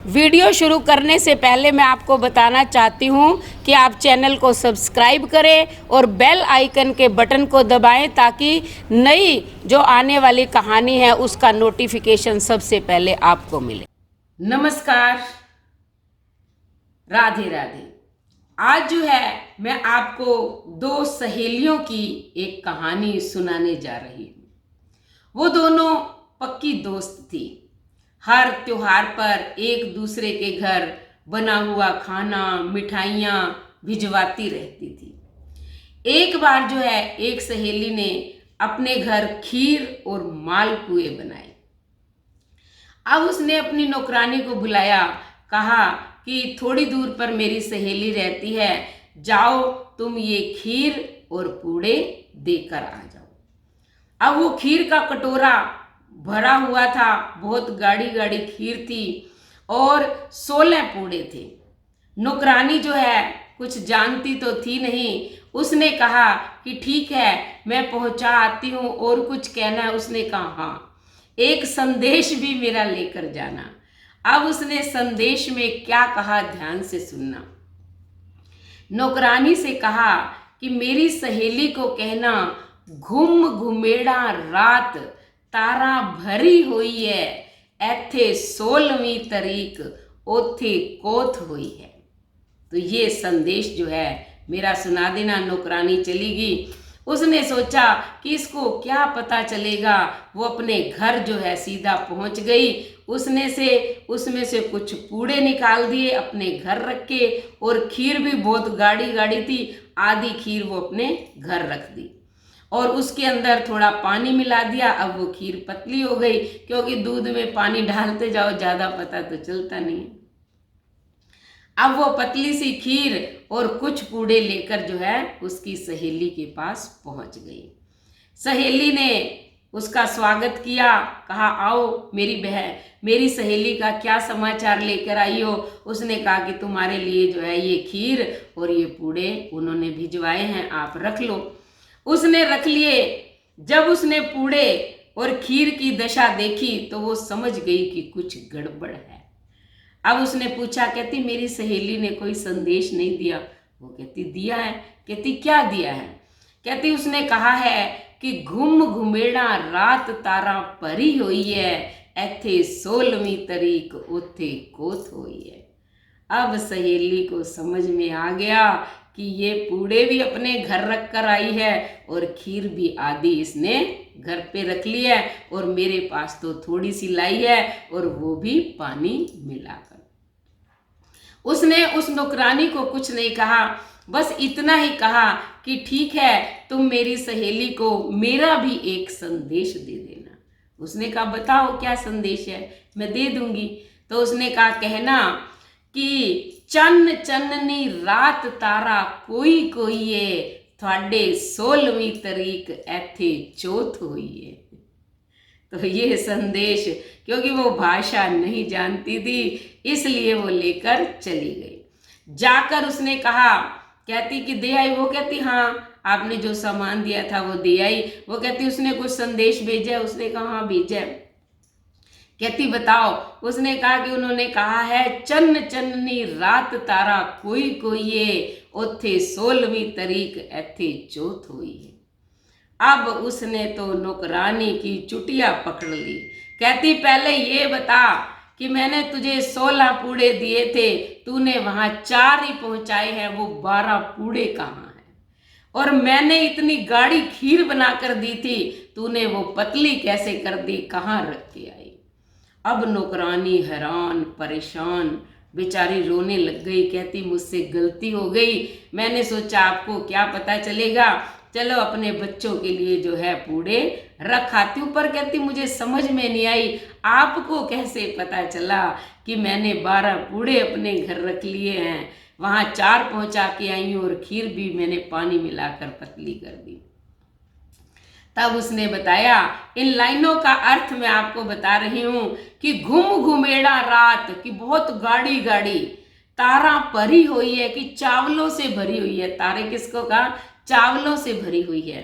Video शुरू करने से पहले मैं आपको बताना चाहती हूँ कि आप चैनल को सब्सक्राइब करें और बेल आइकन के बटन को दबाएं ताकि नई जो आने वाली कहानी है उसका नोटिफिकेशन सबसे पहले आपको मिले। नमस्कार, राधे राधे। आज जो है मैं आपको दो सहेलियों की एक कहानी सुनाने जा रही हूँ। वो दोनों पक्की दोस्त थी। हर त्योहार पर एक दूसरे के घर बना हुआ खाना, मिठाइयाँ भिजवाती रहती थी। एक बार जो है एक सहेली ने अपने घर खीर और मालपुए बनाए। अब उसने अपनी नौकरानी को बुलाया, कहा कि थोड़ी दूर पर मेरी सहेली रहती है, जाओ तुम ये खीर और पूड़े देकर आ जाओ। अब वो खीर का कटोरा भरा हुआ था, बहुत गाढ़ी गाढ़ी खीर थी और 16 पूड़े थे। नौकरानी जो है कुछ जानती तो थी नहीं, उसने कहा कि ठीक है मैं पहुंचा आती हूँ, और कुछ कहना है? उसने कहा हाँ, एक संदेश भी मेरा लेकर जाना। अब उसने संदेश में क्या कहा, ध्यान से सुनना। नौकरानी से कहा कि मेरी सहेली को कहना, घुम घुमेड़ा रात तारा भरी हुई है, एथे 16वीं तरीक ओथे कोथ हुई है। तो ये संदेश जो है मेरा सुना देना। नौकरानी चली गई। उसने सोचा कि इसको क्या पता चलेगा। वो अपने घर जो है सीधा पहुंच गई। उसमें से कुछ पूड़े निकाल दिए, अपने घर रखे, और खीर भी बहुत गाढ़ी गाढ़ी थी, आधी खीर वो अपने घर रख दी और उसके अंदर थोड़ा पानी मिला दिया। अब वो खीर पतली हो गई, क्योंकि दूध में पानी डालते जाओ ज़्यादा पता तो चलता नहीं। अब वो पतली सी खीर और कुछ पूड़े लेकर जो है उसकी सहेली के पास पहुंच गई। सहेली ने उसका स्वागत किया, कहा आओ मेरी बहन, मेरी सहेली का क्या समाचार लेकर आई हो। उसने कहा कि तुम्हारे लिए जो है ये खीर और ये पूड़े उन्होंने भिजवाए हैं, आप रख लो। उसने रख लिए। जब उसने पूड़े और खीर की दशा देखी तो वो समझ गई कि कुछ गड़बड़ है। अब उसने पूछा, कहती मेरी सहेली ने कोई संदेश नहीं दिया। वो कहती दिया है। कहती क्या दिया है? कहती उसने कहा है कि घुम घुमेड़ा रात तारा परी हुई है, एथे 16वीं तरीक ओथे कोथ हुई है। अब सहेली को समझ में आ गया कि ये पूड़े भी अपने घर रख कर आई है और खीर भी आधी इसने घर पे रख ली है, और मेरे पास तो थोड़ी सी लाई है और वो भी पानी मिलाकर। उसने उस नौकरानी को कुछ नहीं कहा, बस इतना ही कहा कि ठीक है तुम मेरी सहेली को मेरा भी एक संदेश दे देना। उसने कहा बताओ क्या संदेश है, मैं दे दूंगी। तो उसने कहा कहना कि चन्न चन्ननी रात तारा कोई कोई है, थोड़े 16वीं तरीक एथे चौथ हुई है। तो ये संदेश, क्योंकि वो भाषा नहीं जानती थी इसलिए वो लेकर चली गई। जाकर उसने कहा, कहती कि दे आई? वो कहती हाँ, आपने जो सामान दिया था वो दे आई। वो कहती उसने कुछ संदेश भेजा? उसने कहा हाँ भेजा। कहती बताओ? उसने कहा कि उन्होंने कहा है चन्न चन्ननी रात तारा कोई कोई है, ओथे 16वीं तरीक एथे चौथ हुई है। अब उसने तो नौकरानी की चुटिया पकड़ ली। कहती पहले ये बता कि मैंने तुझे 16 पूड़े दिए थे, तूने वहां 4 ही पहुंचाए हैं, वो 12 पूड़े कहाँ हैं? और मैंने इतनी गाढ़ी खीर बनाकर दी थी, तूने वो पतली कैसे कर दी, कहाँ रख के आई? अब नौकरानी हैरान परेशान बेचारी रोने लग गई। कहती मुझसे गलती हो गई, मैंने सोचा आपको क्या पता चलेगा, चलो अपने बच्चों के लिए जो है पूड़े रख आती हूँ। पर कहती मुझे समझ में नहीं आई, आपको कैसे पता चला कि मैंने 12 पूड़े अपने घर रख लिए हैं, वहाँ 4 पहुँचा के आई हूँ और खीर भी मैंने पानी मिलाकर पतली कर दी। तब उसने बताया, इन लाइनों का अर्थ मैं आपको बता रही हूँ कि घुम घुमेड़ा रात की बहुत गाढ़ी गाढ़ी तारा भरी हुई है, कि चावलों से भरी हुई है। तारे किसको कहा? चावलों से भरी हुई है।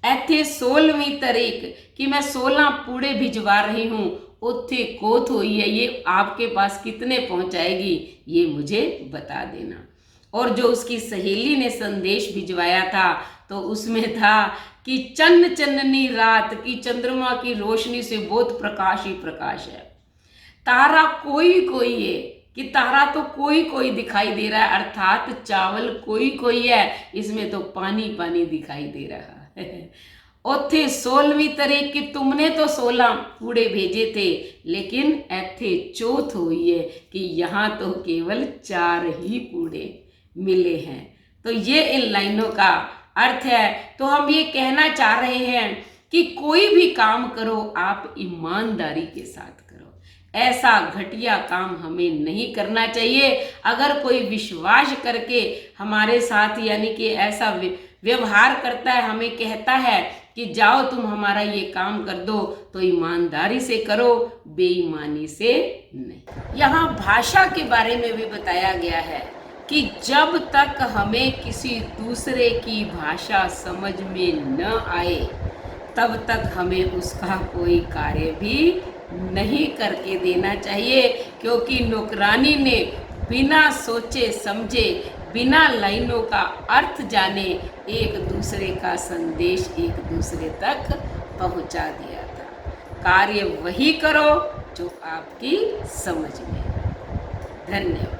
एथे 16वीं तरीक कि मैं 16 पूड़े भिजवा रही हूँ, उत्थे कोत हुई है, ये आपके पास कितने पहुंचाएगी, ये मुझे बता देना। और जो उसकी सहेली ने संदेश भिजवाया था तो उसमें था कि चन्न चन्ननी रात की चंद्रमा की रोशनी से बहुत प्रकाश ही प्रकाश है, तारा कोई कोई है, कि तारा तो कोई कोई दिखाई दे रहा है, अर्थात चावल कोई कोई है, इसमें तो पानी पानी दिखाई दे रहा है। ओथे 16वीं तारीख की तुमने तो 16 कूड़े भेजे थे, लेकिन एथे चौथ हुई है कि यहाँ तो केवल 4 ही कूड़े मिले हैं। तो ये इन लाइनों का अर्थ है। तो हम ये कहना चाह रहे हैं कि कोई भी काम करो आप ईमानदारी के साथ करो, ऐसा घटिया काम हमें नहीं करना चाहिए। अगर कोई विश्वास करके हमारे साथ यानी कि ऐसा व्यवहार करता है, हमें कहता है कि जाओ तुम हमारा ये काम कर दो, तो ईमानदारी से करो, बेईमानी से नहीं। यहाँ भाषा के बारे में भी बताया गया है कि जब तक हमें किसी दूसरे की भाषा समझ में न आए तब तक हमें उसका कोई कार्य भी नहीं करके देना चाहिए, क्योंकि नौकरानी ने बिना सोचे समझे, बिना लाइनों का अर्थ जाने एक दूसरे का संदेश एक दूसरे तक पहुंचा दिया था। कार्य वही करो जो आपकी समझ में। धन्यवाद।